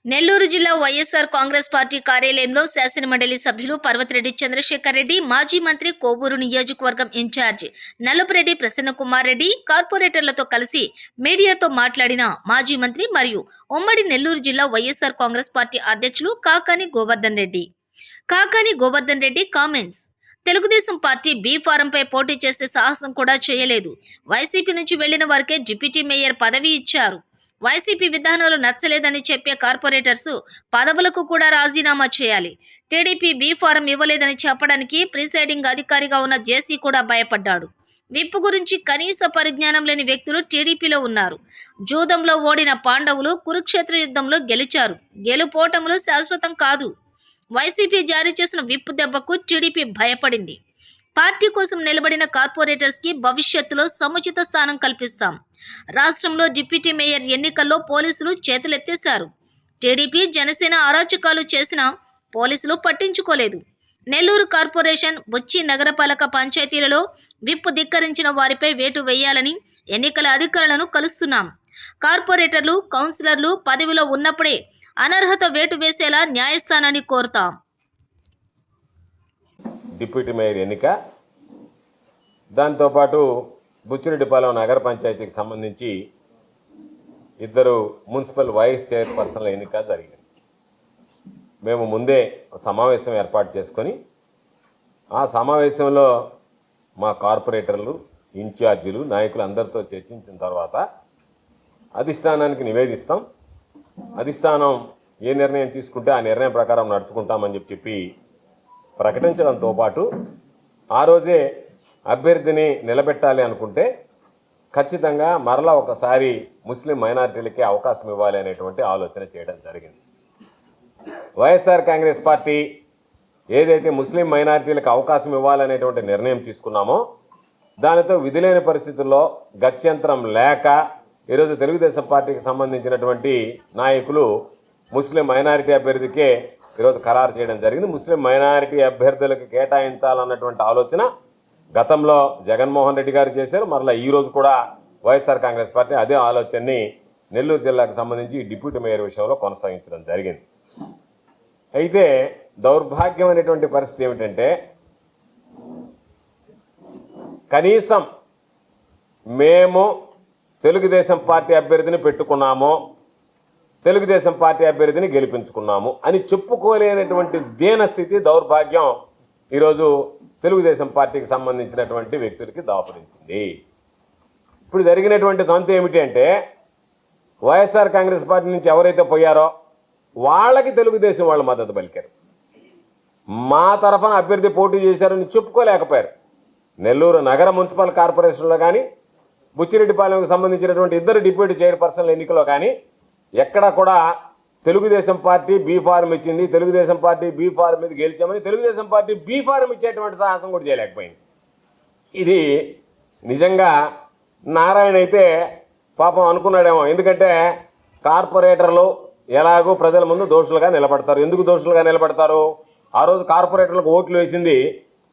నెల్లూరు జిల్లా వైఎస్ఆర్ కాంగ్రెస్ పార్టీ కార్యాలయంలో శాసనమండలి సభ్యులు పర్వతిరెడ్డి చంద్రశేఖర్ రెడ్డి, మాజీ మంత్రి కోవూరు నియోజకవర్గం ఇన్ఛార్జ్ నల్లపురెడ్డి ప్రసన్నకుమార్ రెడ్డి కార్పొరేటర్లతో కలిసి మీడియాతో మాట్లాడిన మాజీ మంత్రి మరియు ఉమ్మడి నెల్లూరు జిల్లా వైఎస్ఆర్ కాంగ్రెస్ పార్టీ అధ్యక్షులు Kakani Govardhan Reddy comments. Telugu Desam party B ఫారంపై పోటీ చేసే సాహసం కూడా చేయలేదు. వైసీపీ నుంచి వెళ్లిన వారికే డిప్యూటీ మేయర్ పదవి ఇచ్చారు. వైసీపీ విధానాలు నచ్చలేదని చెప్పే కార్పొరేటర్స్ పదవులకు కూడా రాజీనామా చేయాలి. టీడీపీ బీ ఫారం ఇవ్వలేదని చెప్పడానికి ప్రిసైడింగ్ అధికారిగా ఉన్న జేసీ కూడా భయపడ్డాడు. విప్పు గురించి కనీస పరిజ్ఞానం లేని వ్యక్తులు టీడీపీలో ఉన్నారు. జూదంలో ఓడిన పాండవులు కురుక్షేత్ర యుద్ధంలో గెలిచారు. గెలుపోటములు శాశ్వతం కాదు. వైసీపీ జారీ చేసిన విప్పు దెబ్బకు టీడీపీ భయపడింది. పార్టీ కోసం నిలబడిన కార్పొరేటర్స్ కి భవిష్యత్తులో సముచిత స్థానం కల్పిస్తాం. రాష్ట్రంలో డిప్యూటీ మేయర్ ఎన్నికల్లో పోలీసులు చేతులెత్తేశారు. టీడీపీ జనసేన అరాచకాలు చేసినా పోలీసులు పట్టించుకోలేదు. నెల్లూరు కార్పొరేషన్, బొచ్చి నగరపాలక పంచాయతీలలో విప్పు ధిక్కరించిన వారిపై వేటు వేయాలని ఎన్నికల అధికారులను కలుస్తున్నాం. కార్పొరేటర్లు, కౌన్సిలర్లు పదవిలో ఉన్నప్పుడే అనర్హత వేటు వేసేలా న్యాయస్థానాన్ని కోరుతాం. డిప్యూటీ మేయర్ ఎన్నిక, దాంతోపాటు బుచ్చిరెడ్డిపాలెం నగర పంచాయతీకి సంబంధించి 2 మున్సిపల్ వైస్ చైర్పర్సన్ల ఎన్నిక జరిగింది. మేము ముందే సమావేశం ఏర్పాటు చేసుకొని ఆ సమావేశంలో మా కార్పొరేటర్లు, ఇన్ఛార్జీలు, నాయకులు అందరితో చర్చించిన తర్వాత అధిష్టానానికి నివేదిస్తాం. అధిష్టానం ఏ నిర్ణయం తీసుకుంటే ఆ నిర్ణయం ప్రకారం నడుచుకుంటామని చెప్పి ప్రకటించడంతో పాటు ఆ రోజే అభ్యర్థిని నిలబెట్టాలి అనుకుంటే ఖచ్చితంగా మరలా ఒకసారి ముస్లిం మైనారిటీలకే అవకాశం ఇవ్వాలి అనేటువంటి ఆలోచన చేయడం జరిగింది. వైఎస్ఆర్ కాంగ్రెస్ పార్టీ ఏదైతే ముస్లిం మైనారిటీలకు అవకాశం ఇవ్వాలనేటువంటి నిర్ణయం తీసుకున్నామో దానితో విధిలేని పరిస్థితుల్లో గత్యంతరం లేక ఈరోజు తెలుగుదేశం పార్టీకి సంబంధించినటువంటి నాయకులు ముస్లిం మైనారిటీ అభ్యర్థికే ఈరోజు ఖరారు చేయడం జరిగింది. ముస్లిం మైనారిటీ అభ్యర్థులకు కేటాయించాలన్నటువంటి ఆలోచన గతంలో జగన్మోహన్ రెడ్డి గారు చేశారు. మరలా ఈరోజు కూడా వైఎస్ఆర్ కాంగ్రెస్ పార్టీ అదే ఆలోచనని నెల్లూరు జిల్లాకు సంబంధించి డిప్యూటీ మేయర్ విషయంలో కొనసాగించడం జరిగింది. అయితే దౌర్భాగ్యమైనటువంటి పరిస్థితి ఏమిటంటే కనీసం మేము తెలుగుదేశం పార్టీ అభ్యర్థిని పెట్టుకున్నాము, తెలుగుదేశం పార్టీ అభ్యర్థిని గెలిపించుకున్నాము అని చెప్పుకోలేనటువంటి దీనస్థితి, దౌర్భాగ్యం ఈరోజు తెలుగుదేశం పార్టీకి సంబంధించినటువంటి వ్యక్తులకి దాపురించింది. ఇప్పుడు జరిగినటువంటి తంతు ఏమిటి అంటే వైఎస్ఆర్ కాంగ్రెస్ పార్టీ నుంచి ఎవరైతే పోయారో వాళ్ళకి తెలుగుదేశం వాళ్ళు మద్దతు పలికారు. మా తరఫున అభ్యర్థి పోటీ చేశారని చెప్పుకోలేకపోయారు. నెల్లూరు నగర మున్సిపల్ కార్పొరేషన్లో కానీ, బుచ్చిరెడ్డిపాలెంకి సంబంధించినటువంటి 2 డిప్యూటీ చైర్పర్సన్ల ఎన్నికలో కానీ ఎక్కడా కూడా తెలుగుదేశం పార్టీ బీ ఫారం ఇచ్చింది, తెలుగుదేశం పార్టీ బీ ఫారం మీద గెలిచామని తెలుగుదేశం పార్టీ బీ ఫారం ఇచ్చేటువంటి సాహసం కూడా చేయలేకపోయింది. ఇది నిజంగా నారాయణ అయితే పాపం అనుకున్నాడేమో. ఎందుకంటే కార్పొరేటర్లు ఎలాగో ప్రజల ముందు దోషులుగా నిలబడతారు. ఎందుకు దోషులుగా నిలబడతారు? ఆ రోజు కార్పొరేటర్లకు ఓట్లు వేసింది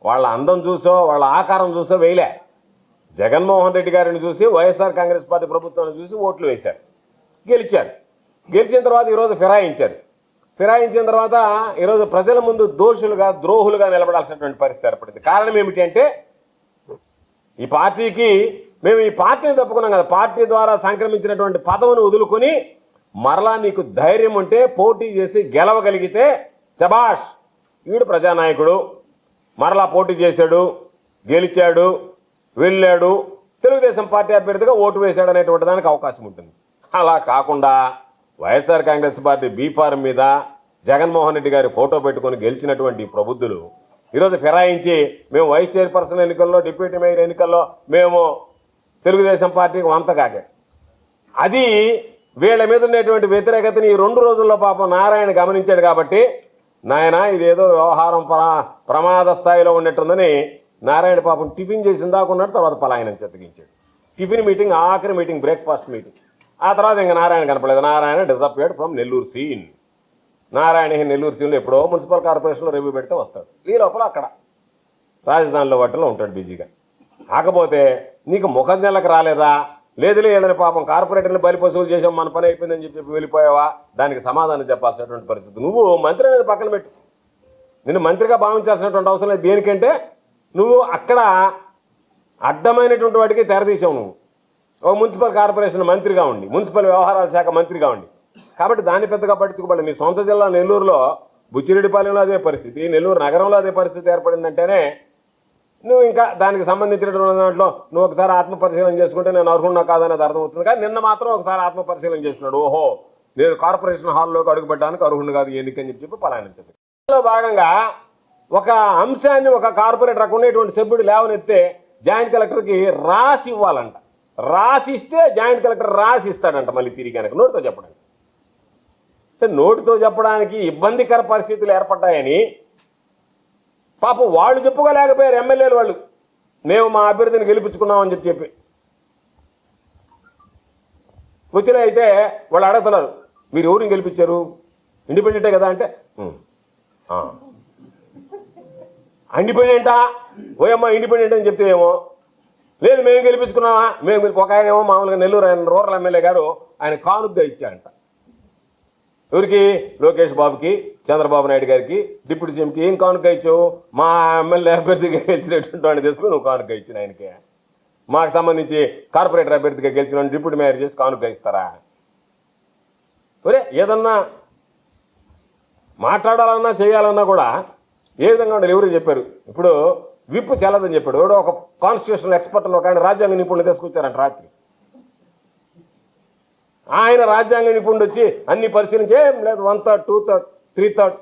వాళ్ళ అందం చూసో వాళ్ళ ఆకారం చూసో వేయలే. జగన్మోహన్ రెడ్డి గారిని చూసి, వైఎస్ఆర్ కాంగ్రెస్ పార్టీ ప్రభుత్వాన్ని చూసి ఓట్లు వేశారు, గెలిచారు. గెలిచిన తర్వాత ఈరోజు ఫిరాయించిన తర్వాత ఈరోజు ప్రజల ముందు దోషులుగా, ద్రోహులుగా నిలబడాల్సినటువంటి పరిస్థితి ఏర్పడింది. కారణం ఏమిటి అంటే ఈ పార్టీకి మేము ఈ పార్టీని తప్పుకున్నాం కదా, పార్టీ ద్వారా సంక్రమించినటువంటి పదవిని వదులుకొని మరలా నీకు ధైర్యం ఉంటే పోటీ చేసి గెలవగలిగితే శబాష్, వీడు ప్రజానాయకుడు, మరలా పోటీ చేశాడు, గెలిచాడు, వెళ్ళాడు, తెలుగుదేశం పార్టీ అభ్యర్థిగా ఓటు వేశాడు అనేటువంటి దానికి అవకాశం ఉంటుంది. అలా కాకుండా YSR Congress party B form మీద జగన్మోహన్ రెడ్డి గారి ఫోటో పెట్టుకుని గెలిచినటువంటి ప్రబుద్ధులు ఈరోజు ఫిరాయించి మేము వైస్ చైర్పర్సన్ ఎన్నికల్లో, డిప్యూటీ మేయర్ ఎన్నికల్లో మేము తెలుగుదేశం పార్టీకి వంతకాకే. అది వీళ్ళ మీద ఉండేటువంటి వ్యతిరేకతని ఈ 2 రోజుల్లో పాపం నారాయణ గమనించాడు. కాబట్టి నాయన ఇదేదో వ్యవహారం ప్రమాద స్థాయిలో ఉన్నట్టుందని నారాయణ పాపం టిఫిన్ చేసిన దాకున్నాడు. తర్వాత పలాయనం చెత్తగించాడు. టిఫిన్ మీటింగ్, ఆఖరి మీటింగ్, బ్రేక్ఫాస్ట్ మీటింగ్. ఆ తర్వాత ఇంకా నారాయణ కనపడలేదు. Narayana disappeared from Nellore scene. Narayana Nellore సీన్లో ఎప్పుడో మున్సిపల్ కార్పొరేషన్లో రివ్యూ పెడితే వస్తాడు. ఈ లోపల అక్కడ రాజధానిలో వాటిలో ఉంటాడు బిజీగా. కాకపోతే నీకు ముఖం నెలకు రాలేదా, లేదులే వీళ్ళని పాపం కార్పొరేటర్ని బలి పశువులు చేసాం మన పని అయిపోయిందని చెప్పి వెళ్ళిపోయావా, దానికి సమాధానం చెప్పాల్సినటువంటి పరిస్థితి. నువ్వు మంత్రి అనేది పక్కన పెట్టు, నిన్ను మంత్రిగా భావించాల్సినటువంటి అవసరం లేదు. దేనికంటే నువ్వు అక్కడ అడ్డమైనటువంటి వాటికి తెరదీసావు. నువ్వు ఒక మున్సిపల్ కార్పొరేషన్ మంత్రిగా ఉండి, మున్సిపల్ వ్యవహారాల శాఖ మంత్రిగా ఉండి, కాబట్టి దాన్ని పెద్దగా పట్టించుకోబడి నీ సొంత జిల్లా నెల్లూరులో బుచ్చిరెడ్డిపాలెంలో అదే పరిస్థితి, నెల్లూరు నగరంలో అదే పరిస్థితి ఏర్పడిందంటేనే నువ్వు ఇంకా దానికి సంబంధించినటువంటి దాంట్లో నువ్వు ఒకసారి ఆత్మపరిశీలన చేసుకుంటే నేను అర్హున్నా కాదనేది అర్థమవుతుంది. కానీ నిన్న మాత్రం ఒకసారి ఆత్మపరిశీలన చేస్తున్నాడు. ఓహో, నేను కార్పొరేషన్ హాల్లోకి అడుగుపెట్టడానికి అర్హుడు కాదు ఎన్నికని చెప్పి పలానించింది. అందులో భాగంగా ఒక అంశాన్ని ఒక కార్పొరేటర్ అక్కడ ఉండేటువంటి సభ్యుడు లేవనెత్తే జాయింట్ కలెక్టర్కి రాసి ఇవ్వాలంట. రాసి ఇస్తే జాయింట్ కలెక్టర్ రాసి ఇస్తాడంట మళ్ళీ తిరిగి కనుక నోటితో చెప్పడానికి. అంటే నోటితో చెప్పడానికి ఇబ్బందికర పరిస్థితులు ఏర్పడ్డాయని పాపం వాళ్ళు చెప్పుకోలేకపోయారు. ఎమ్మెల్యేలు వాళ్ళు మేము మా అభ్యర్థిని గెలిపించుకున్నామని చెప్పి వచ్చిన అయితే వాళ్ళు అడుగుతున్నారు, మీరు ఎవరిని గెలిపించారు, ఇండిపెండెంటే కదా అంటే ఇండిపెండెంటా, ఓయమ్మ ఇండిపెండెంట్ అని చెప్తే ఏమో, లేదు మేము గెలిపించుకున్నామా, మేము ఒక ఆయన ఏమో మామూలుగా నెల్లూరు ఆయన రూరల్ ఎమ్మెల్యే గారు ఆయన కానుగ్గా ఇచ్చాడంట. ఎవరికి, లోకేష్ బాబుకి, చంద్రబాబు నాయుడు గారికి, డిప్యూటీ సీఎంకి ఏం కానుక ఇచ్చావు, మా ఎమ్మెల్యే అభ్యర్థిగా గెలిచినటువంటి వాడిని తెలుసుకుని నువ్వు కానుక ఇచ్చిన ఆయనకి. మాకు సంబంధించి కార్పొరేటర్ అభ్యర్థిగా గెలిచిన డిప్యూటీ మేయర్ చేసి కానుక ఇస్తారా? ఒరే ఏదన్నా మాట్లాడాలన్నా చేయాలన్నా కూడా ఏ విధంగా ఉండాలి ఎవరు చెప్పారు. ఇప్పుడు విప్పు చెల్లదని చెప్పాడు ఎవడో ఒక కాన్స్టిట్యూషనల్ ఎక్స్పర్ట్ ఒక ఆయన రాజ్యాంగ నిపుణులు తీసుకొచ్చారంట రాత్రి. ఆయన రాజ్యాంగ నిపుణుడు వచ్చి అన్ని పరిశీలించి ఏం లేదు 1/3, 2/3, 3/3.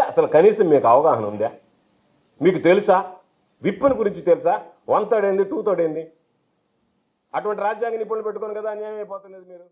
అసలు కనీసం మీకు అవగాహన ఉందా? మీకు తెలుసా విప్పుని గురించి తెలుసా? 1/3 ఏంది, 2/3 ఏంది? అటువంటి రాజ్యాంగ నిపుణులు పెట్టుకోను కదా అన్యాయం అయిపోతున్నది మీరు.